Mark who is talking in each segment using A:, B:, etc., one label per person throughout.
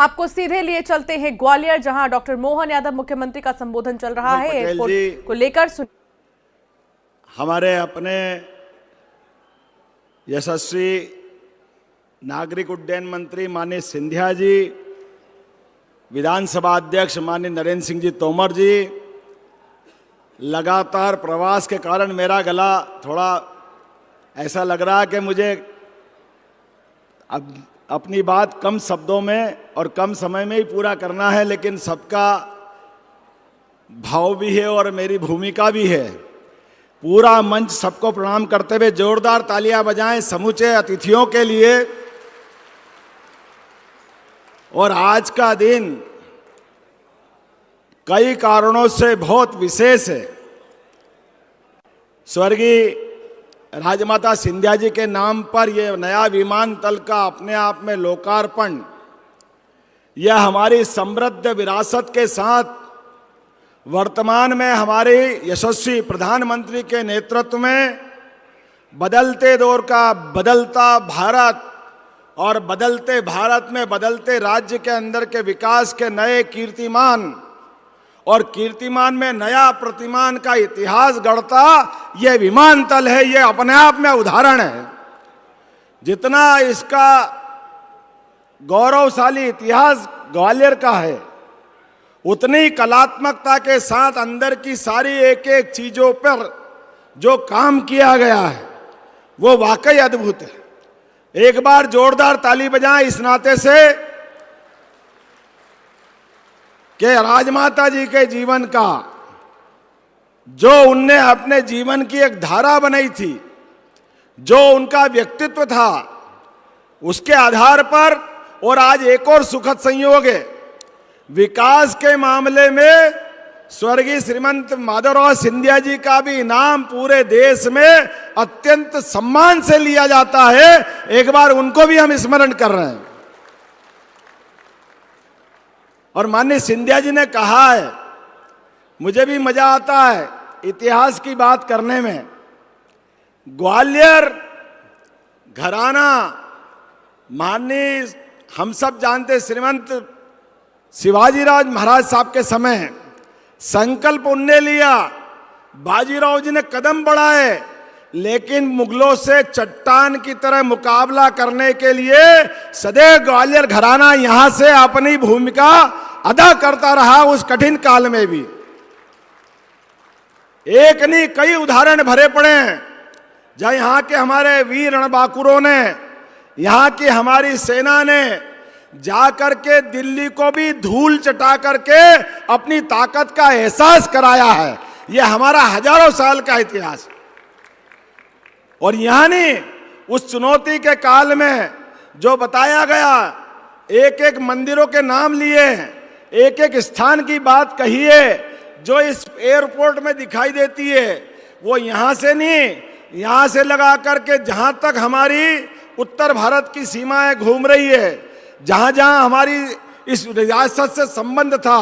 A: आपको सीधे लिए चलते हैं ग्वालियर, जहां डॉक्टर मोहन यादव मुख्यमंत्री का संबोधन चल रहा है। एयरपोर्ट को लेकर
B: हमारे अपने यशस्वी नागरिक उड्डयन मंत्री माननीय सिंधिया जी, विधानसभा अध्यक्ष माननीय नरेंद्र सिंह जी तोमर जी, लगातार प्रवास के कारण मेरा गला थोड़ा ऐसा लग रहा है कि मुझे अब अपनी बात कम शब्दों में और कम समय में ही पूरा करना है, लेकिन सबका भाव भी है और मेरी भूमिका भी है। पूरा मंच सबको प्रणाम करते हुए जोरदार तालियां बजाएं समूचे अतिथियों के लिए। और आज का दिन कई कारणों से बहुत विशेष है। स्वर्गीय राजमाता सिंधिया जी के नाम पर यह नया विमानतल का अपने आप में लोकार्पण, यह हमारी समृद्ध विरासत के साथ वर्तमान में हमारे यशस्वी प्रधानमंत्री के नेतृत्व में बदलते दौर का बदलता भारत और बदलते भारत में बदलते राज्य के अंदर के विकास के नए कीर्तिमान और कीर्तिमान में नया प्रतिमान का इतिहास गढ़ता यह विमानतल है। यह अपने आप में उदाहरण है। जितना इसका गौरवशाली इतिहास ग्वालियर का है, उतनी कलात्मकता के साथ अंदर की सारी एक एक चीजों पर जो काम किया गया है वो वाकई अद्भुत है। एक बार जोरदार ताली बजाएं इस नाते से कि राजमाता जी के जीवन का जो उनने अपने जीवन की एक धारा बनाई थी, जो उनका व्यक्तित्व था, उसके आधार पर और आज एक और सुखद संयोग है, विकास के मामले में स्वर्गीय श्रीमंत माधवराव सिंधिया जी का भी इनाम पूरे देश में अत्यंत सम्मान से लिया जाता है। एक बार उनको भी हम स्मरण कर रहे हैं। और माननीय सिंधिया जी ने कहा है, मुझे भी मजा आता है इतिहास की बात करने में। ग्वालियर घराना माननीय हम सब जानते श्रीमंत शिवाजीराज महाराज साहब के समय संकल्प उनने लिया, बाजीराव जी ने कदम बढ़ाए, लेकिन मुगलों से चट्टान की तरह मुकाबला करने के लिए सदैव ग्वालियर घराना यहां से अपनी भूमिका अदा करता रहा। उस कठिन काल में भी एक नहीं कई उदाहरण भरे पड़े हैं, जहां यहां के हमारे वीर रणबांकुरों ने, यहां की हमारी सेना ने जाकर के दिल्ली को भी धूल चटा करके अपनी ताकत का एहसास कराया है। यह हमारा हजारों साल का इतिहास है। और यानी उस चुनौती के काल में जो बताया गया, एक एक मंदिरों के नाम लिए, एक एक स्थान की बात कही है जो इस एयरपोर्ट में दिखाई देती है, वो यहाँ से नहीं, यहाँ से लगा करके जहाँ तक हमारी उत्तर भारत की सीमाएं घूम रही है, जहाँ जहाँ हमारी इस रियासत से संबंध था,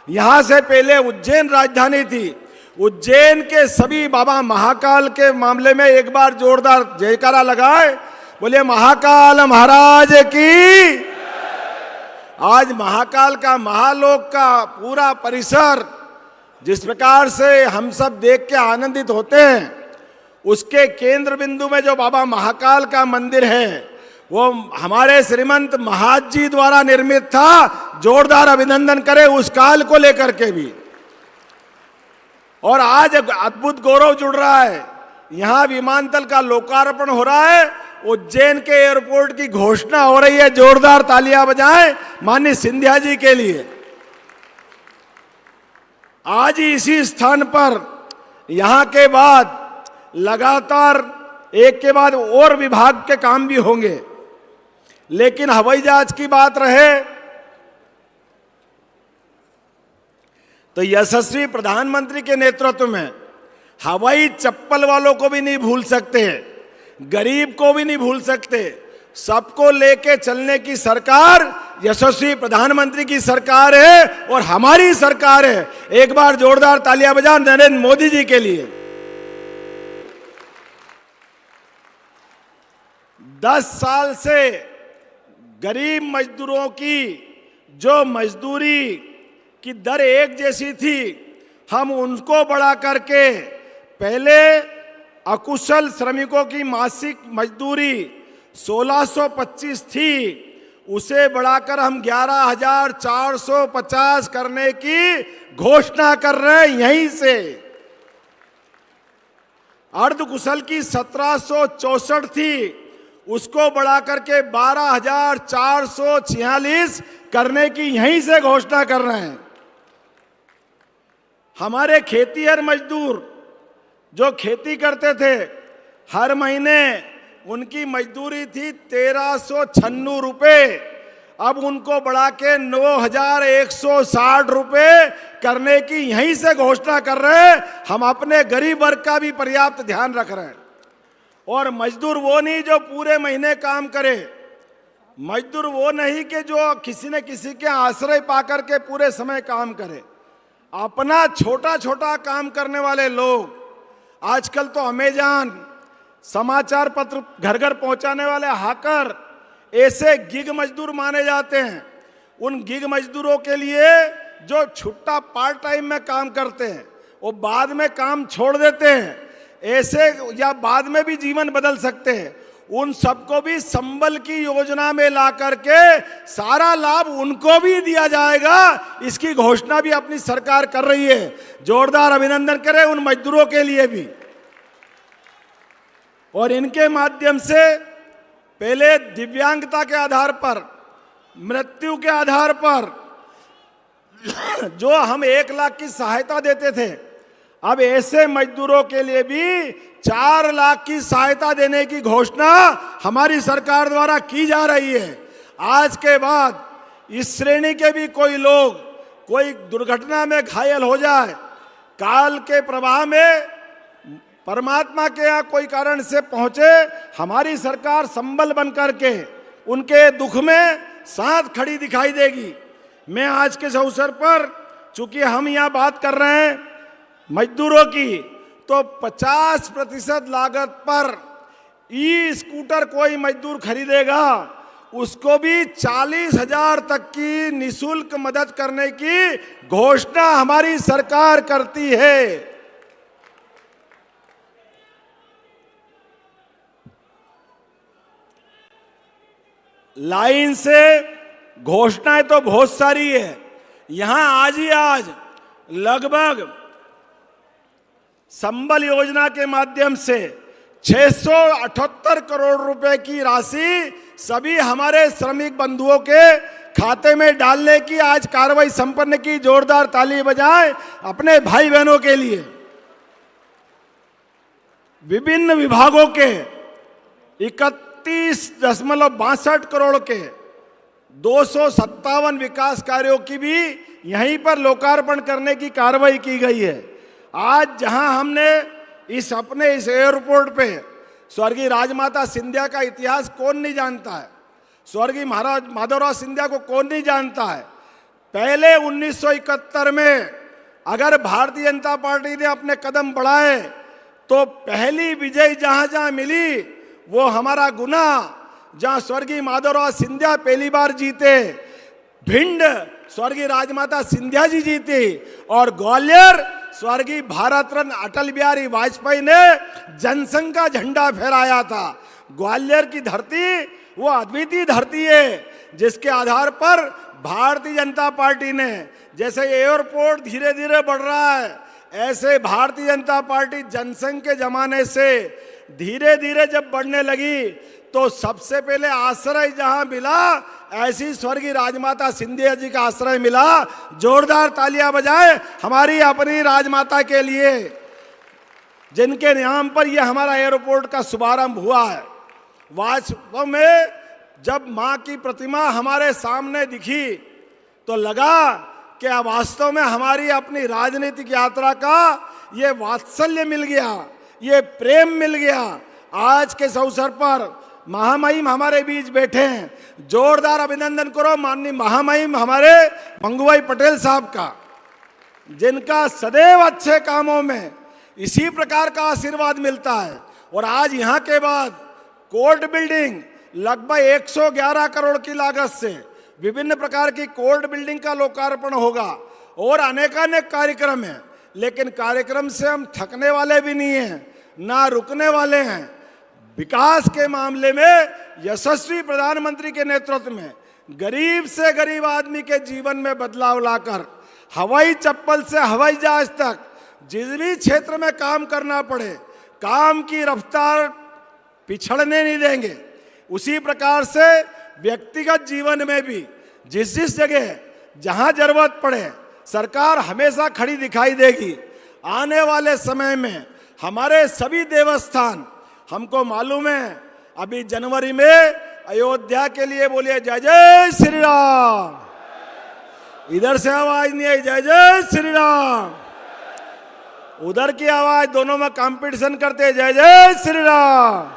B: यहाँ से पहले उज्जैन राजधानी थी। उज्जैन के सभी बाबा महाकाल के मामले में एक बार जोरदार जयकारा लगाए, बोले महाकाल महाराज की। आज महाकाल का महालोक का पूरा परिसर जिस प्रकार से हम सब देख के आनंदित होते हैं, उसके केंद्र बिंदु में जो बाबा महाकाल का मंदिर है वो हमारे श्रीमंत महाज जी द्वारा निर्मित था। जोरदार अभिनंदन करें उस काल को लेकर के भी। और आज अद्भुत गौरव जुड़ रहा है, यहां विमानतल का लोकार्पण हो रहा है, उज्जैन के एयरपोर्ट की घोषणा हो रही है। जोरदार तालियां बजाएं माननीय सिंधिया जी के लिए। आज ही इसी स्थान पर यहां के बाद लगातार एक के बाद और विभाग के काम भी होंगे, लेकिन हवाई जहाज की बात रहे तो यशस्वी प्रधानमंत्री के नेतृत्व में हवाई चप्पल वालों को भी नहीं भूल सकते, गरीब को भी नहीं भूल सकते। सबको लेके चलने की सरकार यशस्वी प्रधानमंत्री की सरकार है और हमारी सरकार है। एक बार जोरदार तालियां बजा नरेंद्र मोदी जी के लिए। 10 साल से गरीब मजदूरों की जो मजदूरी की दर एक जैसी थी, हम उनको बढ़ा करके पहले अकुशल श्रमिकों की मासिक मजदूरी 1625 थी, उसे बढ़ाकर हम 11,450 करने की घोषणा कर रहे हैं यहीं से। अर्धकुशल की 1764 थी, उसको बढ़ाकर के 12,446 करने की यहीं से घोषणा कर रहे हैं। हमारे खेतीहर मजदूर जो खेती करते थे, हर महीने उनकी मजदूरी थी 1396 रुपये, अब उनको बढ़ा के 9,160 रुपये करने की यहीं से घोषणा कर रहे हैं। हम अपने गरीब वर्ग का भी पर्याप्त ध्यान रख रहे हैं। और मजदूर वो नहीं जो पूरे महीने काम करे, मजदूर वो नहीं कि जो किसी न किसी के आश्रय पाकर के पूरे समय काम करे। अपना छोटा छोटा काम करने वाले लोग, आजकल तो अमेज़न, समाचार पत्र घर घर पहुंचाने वाले हाकर, ऐसे गिग मजदूर माने जाते हैं। उन गिग मजदूरों के लिए जो छुट्टा पार्ट टाइम में काम करते हैं, वो बाद में काम छोड़ देते हैं, ऐसे या बाद में भी जीवन बदल सकते हैं, उन सबको भी संबल की योजना में ला करके सारा लाभ उनको भी दिया जाएगा, इसकी घोषणा भी अपनी सरकार कर रही है। जोरदार अभिनंदन करें उन मजदूरों के लिए भी। और इनके माध्यम से पहले दिव्यांगता के आधार पर, मृत्यु के आधार पर जो हम 1 लाख की सहायता देते थे, अब ऐसे मजदूरों के लिए भी 4 लाख की सहायता देने की घोषणा हमारी सरकार द्वारा की जा रही है। आज के बाद इस श्रेणी के भी कोई लोग कोई दुर्घटना में घायल हो जाए, काल के प्रवाह में परमात्मा के यहाँ कोई कारण से पहुंचे, हमारी सरकार संबल बन करके उनके दुख में साथ खड़ी दिखाई देगी। मैं आज के इस अवसर पर, चूंकि हम यहाँ बात कर रहे हैं मजदूरों की, तो 50% लागत पर ई स्कूटर कोई मजदूर खरीदेगा, उसको भी 40,000 तक की निःशुल्क मदद करने की घोषणा हमारी सरकार करती है। लाइन से घोषणाएं तो बहुत सारी है। यहां आज ही आज लगभग संबल योजना के माध्यम से 678 करोड़ रुपए की राशि सभी हमारे श्रमिक बंधुओं के खाते में डालने की आज कार्रवाई संपन्न की। जोरदार ताली बजाएं अपने भाई बहनों के लिए। विभिन्न विभागों के 31.62 करोड़ के 257 विकास कार्यों की भी यहीं पर लोकार्पण करने की कार्रवाई की गई है। आज जहां हमने इस एयरपोर्ट पे स्वर्गीय राजमाता सिंधिया का इतिहास कौन नहीं जानता है, स्वर्गीय महाराज माधवराव सिंधिया को कौन नहीं जानता है। पहले 1971 में अगर भारतीय जनता पार्टी ने अपने कदम बढ़ाए तो पहली विजय जहां जहां मिली वो हमारा गुना, जहां स्वर्गीय माधवराव सिंधिया पहली बार जीते, भिंड स्वर्गीय राजमाता सिंधिया जी जीती, और ग्वालियर स्वर्गीय भारत रत्न अटल बिहारी वाजपेयी ने जनसंघ का झंडा फहराया था। ग्वालियर की धरती वो अद्वितीय धरती है जिसके आधार पर भारतीय जनता पार्टी ने, जैसे एयरपोर्ट धीरे धीरे बढ़ रहा है, ऐसे भारतीय जनता पार्टी जनसंघ के जमाने से धीरे धीरे जब बढ़ने लगी तो सबसे पहले आश्रय जहां मिला, ऐसी स्वर्गीय राजमाता सिंधिया जी का आश्रय मिला। जोरदार तालियां बजाएं हमारी अपनी राजमाता के लिए, जिनके नाम पर यह हमारा एयरपोर्ट का शुभारंभ हुआ है। वास्तव में जब मां की प्रतिमा हमारे सामने दिखी तो लगा कि वास्तव में हमारी अपनी राजनीतिक यात्रा का ये वात्सल्य मिल गया, ये प्रेम मिल गया। आज के इस अवसर पर महामहिम हमारे बीच बैठे हैं। जोरदार अभिनंदन करो माननीय महामहिम हमारे मंगूभाई पटेल साहब का, जिनका सदैव अच्छे कामों में इसी प्रकार का आशीर्वाद मिलता है। और आज यहाँ के बाद कोर्ट बिल्डिंग लगभग 111 करोड़ की लागत से, विभिन्न प्रकार की कोर्ट बिल्डिंग का लोकार्पण होगा और अनेकानेक कार्यक्रम हैं। लेकिन कार्यक्रम से हम थकने वाले भी नहीं हैं, ना रुकने वाले हैं। विकास के मामले में यशस्वी प्रधानमंत्री के नेतृत्व में गरीब से गरीब आदमी के जीवन में बदलाव लाकर हवाई चप्पल से हवाई जहाज तक जिस भी क्षेत्र में काम करना पड़े, काम की रफ्तार पिछड़ने नहीं देंगे। उसी प्रकार से व्यक्तिगत जीवन में भी जिस जिस जगह जहां जरूरत पड़े सरकार हमेशा खड़ी दिखाई देगी। आने वाले समय में हमारे सभी देवस्थान, हमको मालूम है अभी जनवरी में अयोध्या के लिए बोलिए जय जय श्री राम। इधर से आवाज नहीं आई जय जय श्री राम, उधर की आवाज, दोनों में कंपटीशन करते जय जय श्री राम।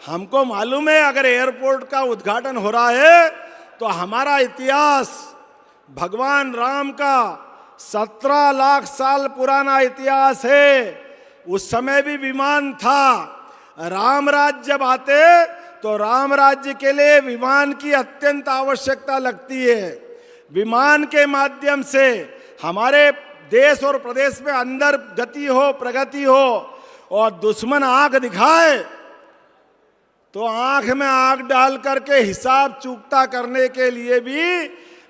B: हमको मालूम है अगर एयरपोर्ट का उद्घाटन हो रहा है तो हमारा इतिहास, भगवान राम का 17 लाख साल पुराना इतिहास है। उस समय भी विमान था। राम राज्य जब आते तो राम राज्य के लिए विमान की अत्यंत आवश्यकता लगती है। विमान के माध्यम से हमारे देश और प्रदेश में अंदर गति हो, प्रगति हो। और दुश्मन आंख दिखाए तो आंख में आंख डाल करके हिसाब चूकता करने के लिए भी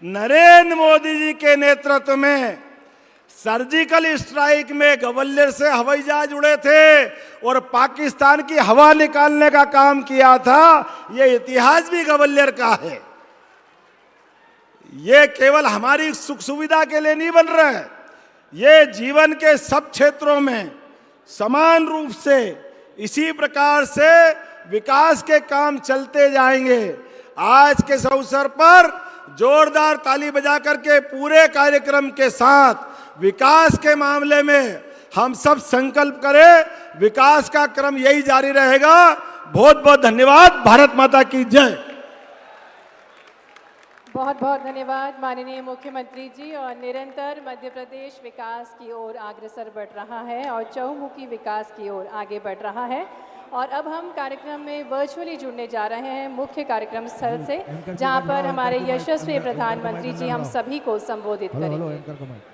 B: नरेंद्र मोदी जी के नेतृत्व में सर्जिकल स्ट्राइक में ग्वालियर से हवाई जहाज उड़े थे और पाकिस्तान की हवा निकालने का काम किया था। ये इतिहास भी ग्वालियर का है। ये केवल हमारी सुख सुविधा के लिए नहीं बन रहा है, ये जीवन के सब क्षेत्रों में समान रूप से इसी प्रकार से विकास के काम चलते जाएंगे। आज के इस अवसर पर जोरदार ताली बजा करके पूरे कार्यक्रम के साथ विकास के मामले में हम सब संकल्प करें, विकास का क्रम यही जारी रहेगा। बहुत बहुत धन्यवाद। भारत माता की जय।
C: बहुत बहुत धन्यवाद माननीय मुख्यमंत्री जी। और निरंतर मध्य प्रदेश विकास की ओर अग्रसर बढ़ रहा है और चहुमुखी विकास की ओर आगे बढ़ रहा है। और अब हम कार्यक्रम में वर्चुअली जुड़ने जा रहे हैं मुख्य कार्यक्रम स्थल से, जहां पर हमारे यशस्वी प्रधानमंत्री जी हम सभी को संबोधित करेंगे।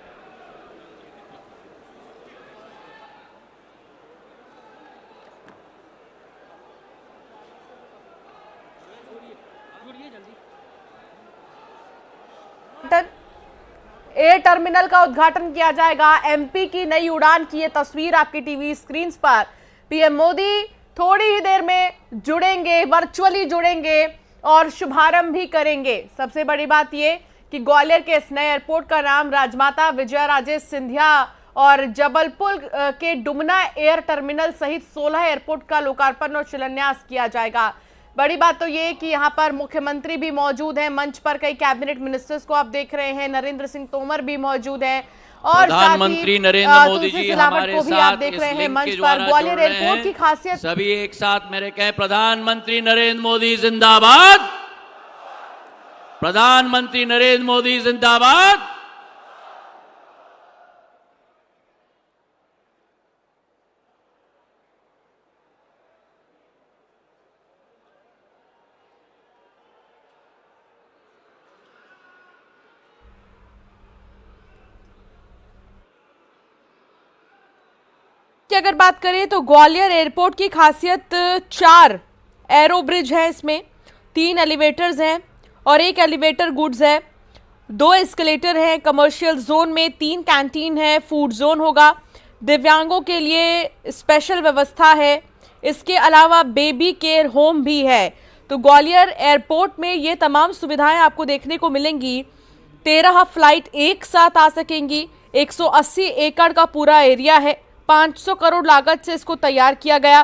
A: एयर टर्मिनल का उद्घाटन किया जाएगा। एमपी की नई उड़ान की ये तस्वीर आपकी टीवी स्क्रीन पर। पीएम मोदी थोड़ी ही देर में जुड़ेंगे, वर्चुअली जुड़ेंगे और शुभारंभ भी करेंगे। सबसे बड़ी बात ये कि ग्वालियर के इस नए एयरपोर्ट का नाम राजमाता विजया राजे सिंधिया और जबलपुर के डुमना एयर टर्मिनल सहित 16 एयरपोर्ट का लोकार्पण और शिलान्यास किया जाएगा। बड़ी बात तो ये कि यहाँ पर मुख्यमंत्री भी मौजूद हैं, मंच पर कई कैबिनेट मिनिस्टर्स को आप देख रहे हैं, नरेंद्र सिंह तोमर भी मौजूद हैं और
D: प्रधानमंत्री नरेंद्र मोदी जी हमारे साथ
A: देख
D: इस
A: रहे हैं
D: लिंक
A: मंच
D: के
A: पर।
D: द्वारा
A: ग्वालियर
D: जुड़ रहे
A: एयरपोर्ट की
D: हैं।
A: खासियत
D: सभी एक साथ मेरे कहें प्रधानमंत्री नरेंद्र मोदी जिंदाबाद, प्रधानमंत्री नरेंद्र मोदी जिंदाबाद।
A: की अगर बात करें तो ग्वालियर एयरपोर्ट की खासियत 4 एरो ब्रिज है, इसमें 3 एलिवेटर्स हैं और 1 एलिवेटर गुड्स है, 2 एस्केलेटर हैं। कमर्शियल जोन में 3 कैंटीन है, फूड जोन होगा, दिव्यांगों के लिए स्पेशल व्यवस्था है। इसके अलावा बेबी केयर होम भी है। तो ग्वालियर एयरपोर्ट में ये तमाम सुविधाएं आपको देखने को मिलेंगी। 13 फ्लाइट एक साथ आ सकेंगी। 180 एकड़ का पूरा एरिया है। 500 करोड़ लागत से इसको तैयार किया गया।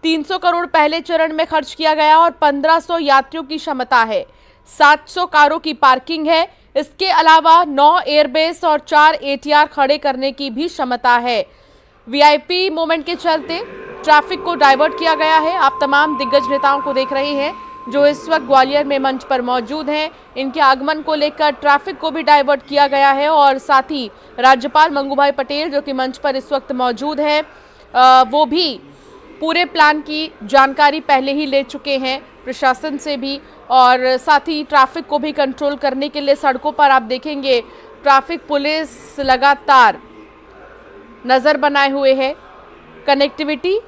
A: 300 करोड़ पहले चरण में खर्च किया गया और 1500 यात्रियों की क्षमता है। 700 कारों की पार्किंग है। इसके अलावा 9 एयरबेस और 4 ATR खड़े करने की भी क्षमता है। VIP मोमेंट के चलते ट्रैफिक को डाइवर्ट किया गया है। आप तमाम दिग्गज नेताओं को देख रहे हैं जो इस वक्त ग्वालियर में मंच पर मौजूद हैं। इनके आगमन को लेकर ट्रैफिक को भी डाइवर्ट किया गया है और साथ ही राज्यपाल मंगूभाई पटेल जो कि मंच पर इस वक्त मौजूद हैं, वो भी पूरे प्लान की जानकारी पहले ही ले चुके हैं। प्रशासन से भी, और साथ ही ट्रैफिक को भी कंट्रोल करने के लिए सड़कों पर आप देखेंगे ट्रैफिक पुलिस लगातार नज़र बनाए हुए है। कनेक्टिविटी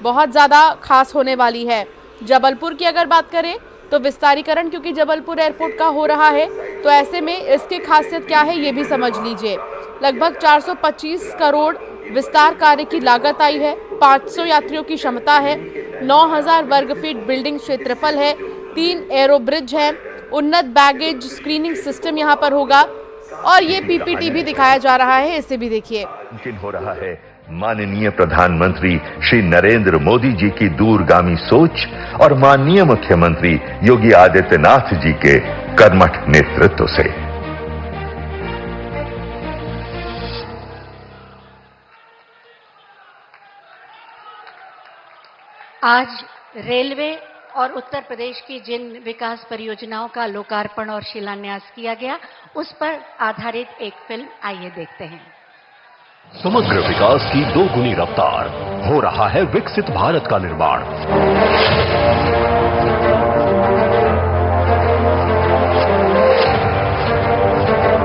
A: बहुत ज़्यादा खास होने वाली है। जबलपुर की अगर बात करें तो विस्तारीकरण क्योंकि जबलपुर एयरपोर्ट का हो रहा है, तो ऐसे में इसकी खासियत क्या है ये भी समझ लीजिए। लगभग 425 करोड़ विस्तार कार्य की लागत आई है, 500 यात्रियों की क्षमता है, 9000 वर्ग फीट बिल्डिंग क्षेत्रफल है, 3 एरो ब्रिज है, उन्नत बैगेज स्क्रीनिंग सिस्टम यहाँ पर होगा, और ये पीपीटी भी दिखाया जा रहा है, इसे भी देखिए।
E: हो रहा है माननीय प्रधानमंत्री श्री नरेंद्र मोदी जी की दूरगामी सोच और माननीय मुख्यमंत्री योगी आदित्यनाथ जी के कर्मठ नेतृत्व से।
F: आज रेलवे और उत्तर प्रदेश की जिन विकास परियोजनाओं का लोकार्पण और शिलान्यास किया गया, उस पर आधारित एक फिल्म, आइए देखते हैं।
G: समग्र विकास की दोगुनी रफ्तार, हो रहा है विकसित भारत का निर्माण।